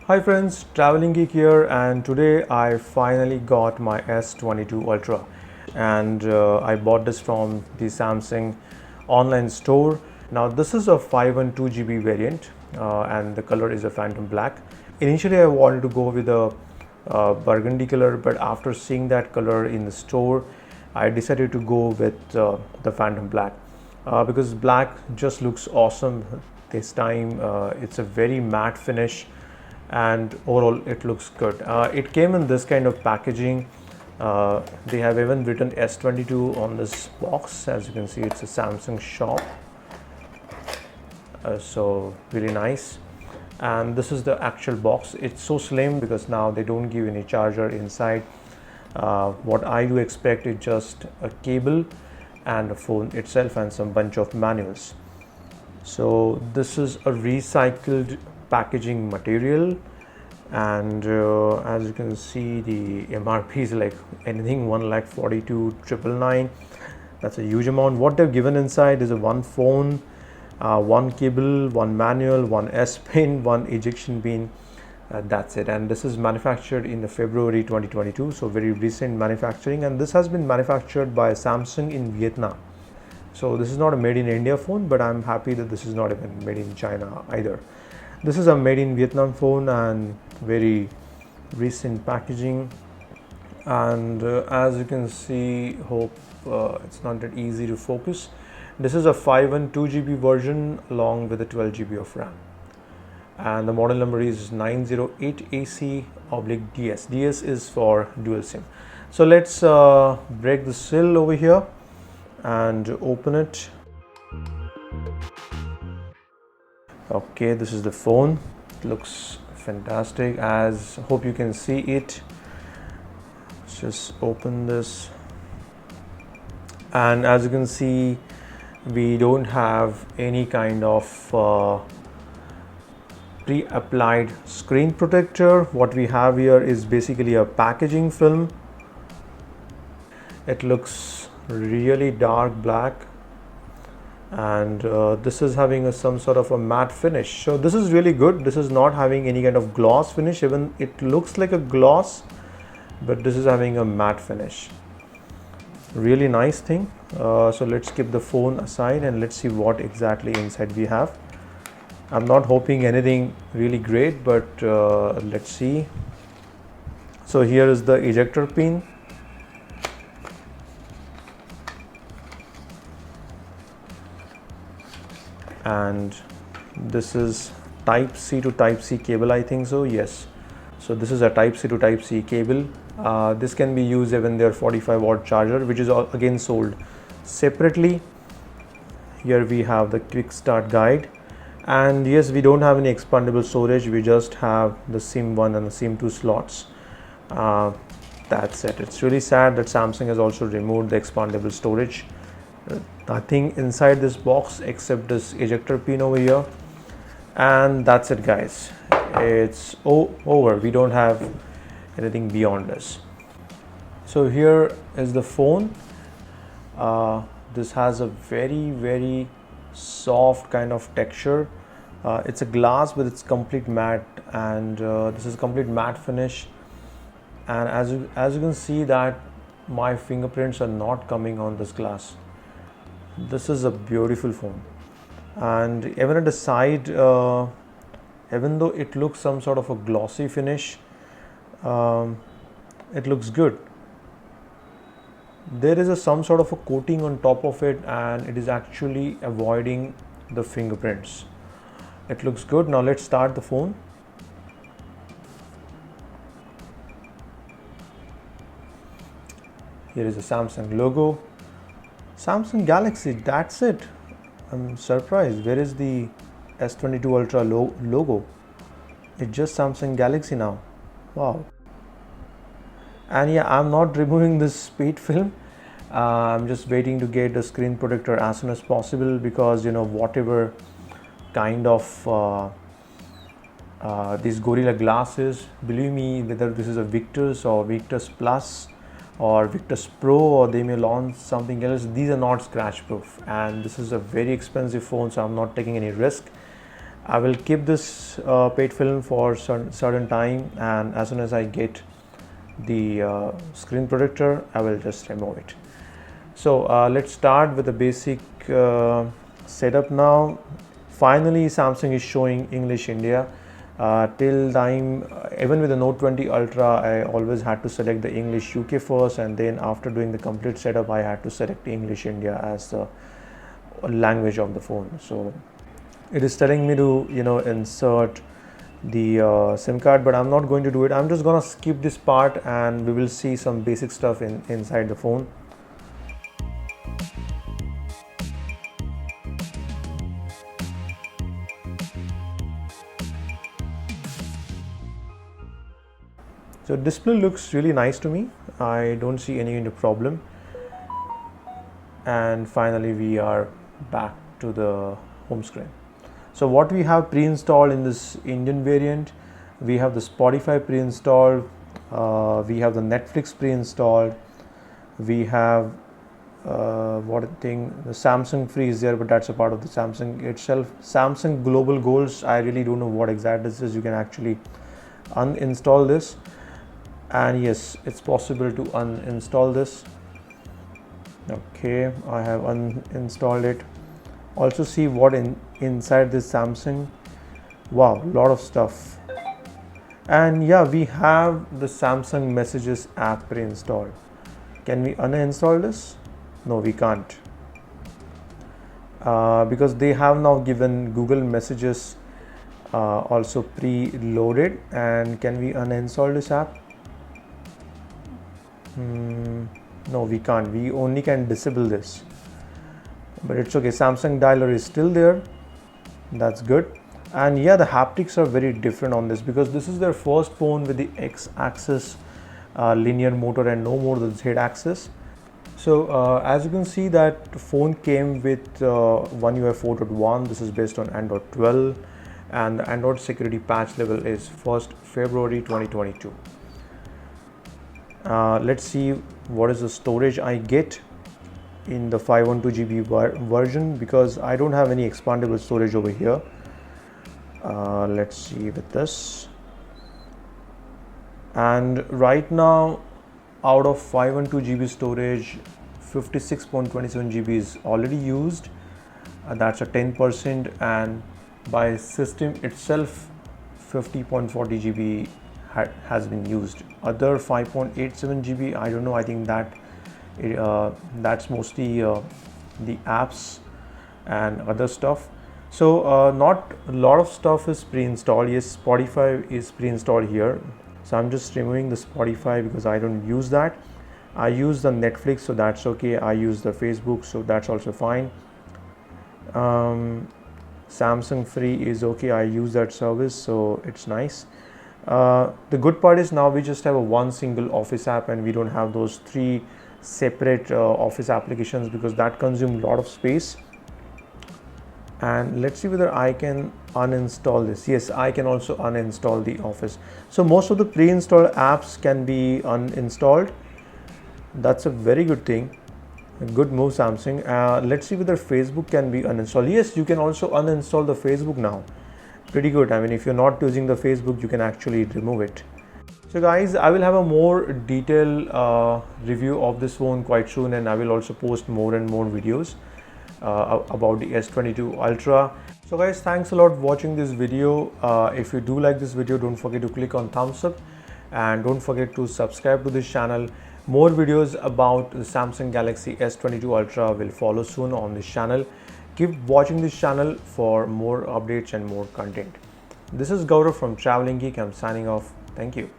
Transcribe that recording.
Hi friends, TravellinGeek here, and today I finally got my S22 Ultra, and I bought this from the Samsung online store. Now this is a 512 GB variant, and the color is a phantom black. Initially I wanted to go with a burgundy color, but after seeing that color in the store I decided to go with the phantom black because black just looks awesome this time. It's a very matte finish and overall it looks good. It came in this kind of packaging. They have even written S22 on this box. As you can see, it's a Samsung shop, so really nice. And this is the actual box. It's so slim because now they don't give any charger inside. What I do expect is just a cable and a phone itself and some bunch of manuals. So this is a recycled packaging material, and as you can see, the MRP is like anything 1,42,999. That's a huge amount. What they've given inside is a one phone, one cable, one manual, one S pin, one ejection pin. That's it. And this is manufactured in the February 2022, so very recent manufacturing, and this has been manufactured by Samsung in Vietnam. So this is not a made in India phone, but I'm happy that this is not even made in China either. This is a made in Vietnam phone and very recent packaging. And as you can see, hope it's not that easy to focus. This is a 512 GB version along with a 12 GB of RAM. And the model number is 908AC/DS. DS is for dual SIM. So let's break the seal over here and open it. Okay, this is the phone. It looks fantastic. As hope you can see it. Let's just open this, and as you can see, we don't have any kind of pre-applied screen protector. What we have here is basically a packaging film. It looks really dark black, and this is having some sort of a matte finish, so this is really good. This is not having any kind of gloss finish. Even it looks like a gloss, but this is having a matte finish. Really nice thing. So let's keep the phone aside and let's see what exactly inside we have. I'm not hoping anything really great, but let's see. So here is the ejector pin. And this is type C to type C cable, I think so. Yes, so this is a type C to type C cable. This can be used even their 45-watt charger, which is again sold separately. Here we have the quick start guide, and yes, we don't have any expandable storage. We just have the SIM 1 and the SIM 2 slots. That's it. It's really sad that Samsung has also removed the expandable storage. Nothing inside this box except this ejector pin over here, and that's it, guys. It's over. We don't have anything beyond this. So here is the phone. This has a very soft kind of texture. It's a glass, but it's complete matte, and this is complete matte finish. And as you can see that my fingerprints are not coming on this glass. This is a beautiful phone, and even at the side, even though it looks some sort of a glossy finish, it looks good. There is some sort of a coating on top of it, and it is actually avoiding the fingerprints. It looks good. Now let's start the phone. Here is the Samsung logo. Samsung Galaxy, that's it. I'm surprised. Where is the S22 Ultra logo? It's just Samsung Galaxy now. Wow. And yeah, I'm not removing this speed film. I'm just waiting to get the screen protector as soon as possible, because whatever kind of this Gorilla Glass is, believe me, whether this is a Victus or Victus Plus or Victus Pro, or they may launch something else, these are not scratch proof, and this is a very expensive phone, so I'm not taking any risk. I will keep this paid film for certain time, and as soon as I get the screen protector, I will just remove it. So let's start with the basic setup now. Finally, Samsung is showing English India. Till time, even with the Note 20 Ultra, I always had to select the English UK first, and then after doing the complete setup, I had to select English India as the language of the phone. So it is telling me to insert the SIM card, but I'm not going to do it. I'm just gonna skip this part, and we will see some basic stuff inside the phone. So display looks really nice to me. I don't see any kind of problem. And finally we are back to the home screen. So what we have pre-installed in this Indian variant, we have the Spotify pre-installed, we have the Netflix pre-installed, we have the Samsung Free is there, but that's a part of the Samsung itself. Samsung Global Goals, I really don't know what exactly this is. You can actually uninstall this. And yes, it's possible to uninstall this. Okay, I have uninstalled it. Also see what inside this Samsung. Wow, lot of stuff. And yeah, we have the Samsung Messages app pre-installed. Can we uninstall this? No, we can't, because they have now given Google Messages also pre-loaded. And can we uninstall this app? No, we can't. We only can disable this, but it's okay. Samsung dialer is still there. That's good. And yeah, the haptics are very different on this, because this is their first phone with the X-axis linear motor and no more the Z-axis. So as you can see, that phone came with One UI 4.1. This is based on Android 12, and the Android security patch level is 1st February 2022. Let's see what is the storage I get in the 512 GB version, because I don't have any expandable storage over here. Let's see with this. And right now, out of 512 GB storage, 56.27 GB is already used. That's a 10%, and by system itself, 50.40 GB has been used. Other 5.87 GB, I don't know. I think that that's mostly the apps and other stuff. So not a lot of stuff is pre-installed. Yes, Spotify is pre-installed here. So I'm just removing the Spotify because I don't use that. I use the Netflix, so that's okay. I use the Facebook, so that's also fine. Samsung Free is okay. I use that service, so it's nice. The good part is now we just have one single Office app, and we don't have those 3 separate Office applications, because that consumes a lot of space. And let's see whether I can uninstall this. Yes, I can also uninstall the Office. So most of the pre-installed apps can be uninstalled. That's a very good thing. A good move, Samsung. Let's see whether Facebook can be uninstalled. Yes, you can also uninstall the Facebook now. Pretty good. I mean, if you're not using the Facebook, you can actually remove it. So guys, I will have a more detailed review of this phone quite soon, and I will also post more and more videos about the S22 Ultra. So guys, thanks a lot for watching this video. If you do like this video, don't forget to click on thumbs up, and don't forget to subscribe to this channel. More videos about the Samsung Galaxy S22 Ultra will follow soon on this channel. Keep watching this channel for more updates and more content. This is Gaurav from TravellinGeek. I'm signing off. Thank you.